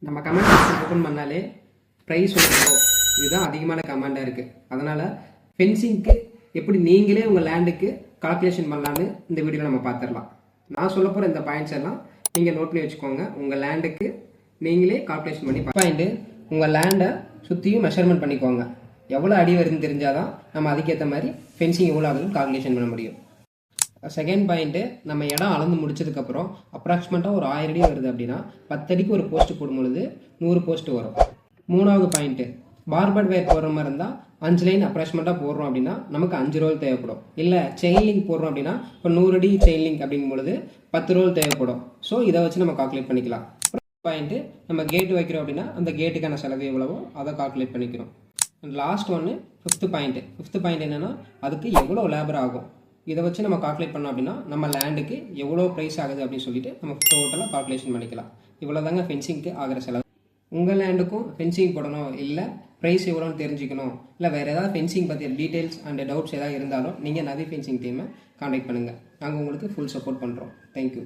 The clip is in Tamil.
நம்ம கமெண்ட் செக்ஷன் ஓப்பன் பண்ணாலே ப்ரைஸ் சொல்லுவோம், இதுதான் அதிகமான கமெண்டாக இருக்குது. அதனால் ஃபென்சிங்க்கு எப்படி நீங்களே உங்கள் லேண்டுக்கு கால்குலேஷன் பண்ணலான்னு இந்த வீடியோவில் நம்ம பார்த்துடலாம். நான் சொல்ல போகிற இந்த பாயிண்ட்ஸ் எல்லாம் நீங்கள் நோட் பண்ணி வச்சுக்கோங்க. உங்கள் லேண்டுக்கு நீங்களே கால்குலேஷன் பண்ணி பாயிண்ட்டு உங்கள் லேண்டை சுற்றியும் மெஷர்மெண்ட் பண்ணிக்கோங்க. எவ்வளோ அடி வருதுன்னு தெரிஞ்சால் தான் நம்ம அதுக்கேற்ற மாதிரி ஃபென்சிங் எவ்வளோ ஆகுதுன்னு கால்குலேஷன் பண்ண முடியும். செகண்ட் பாயிண்ட்டு, நம்ம இடம் அளந்து முடிச்சதுக்கப்புறம் அப்ராக்சிமேட்டாக ஒரு 1000 அடி வருது அப்படின்னா 10 அடிக்கு ஒரு போஸ்ட்டு போடும்பொழுது 100 போஸ்ட்டு வரும். மூணாவது பாயிண்ட்டு, பார்பட் வயர் போடுற மாதிரி இருந்தால் 5 லைன் அப்ராக்சிமேட்டாக போடுறோம் அப்படின்னா நமக்கு 5 ரோல் தேவைப்படும். இல்லை செயின் லிங்க் போடுறோம் அப்படின்னா இப்போ 100 அடி செயின் லிங்க் அப்படிங்கும் பொழுது 10 ரோல் தேவைப்படும். ஸோ இதை வச்சு நம்ம கால்குலேட் பண்ணிக்கலாம். பாயிண்ட்டு, நம்ம கேட்டு வைக்கிறோம் அப்படின்னா அந்த கேட்டுக்கான செலவு எவ்வளவோ அதை கால்குலேட் பண்ணிக்கிறோம். அண்ட் லாஸ்ட் ஒன்று ஃபிஃப்த் பாயிண்ட் என்னென்னா அதுக்கு எவ்வளோ லேபர் ஆகும், இதை வச்சு நம்ம கால்குலேட் பண்ணோம் அப்படின்னா நம்ம லேண்டுக்கு எவ்வளோ ப்ரைஸ் ஆகுது அப்படின்னு சொல்லிட்டு நம்ம டோட்டலாக கால்குலேஷன் பண்ணிக்கலாம். இவ்வளோ தாங்க ஃபென்சிங்க்கு ஆகிற செலவு. உங்கள் லேண்டுக்கும் ஃபென்சிங் போடணும், இல்லை ப்ரைஸ் எவ்வளோன்னு தெரிஞ்சுக்கணும், இல்லை வேறு ஏதாவது ஃபென்சிங் பற்றிய டீட்டெயில்ஸ் அண்ட் டவுட்ஸ் ஏதாவது இருந்தாலும் நீங்கள் நவி ஃபென்சிங் டீமை கான்டாக்ட் பண்ணுங்கள். நாங்கள் உங்களுக்கு ஃபுல் சப்போர்ட் பண்ணுறோம். தேங்க்யூ.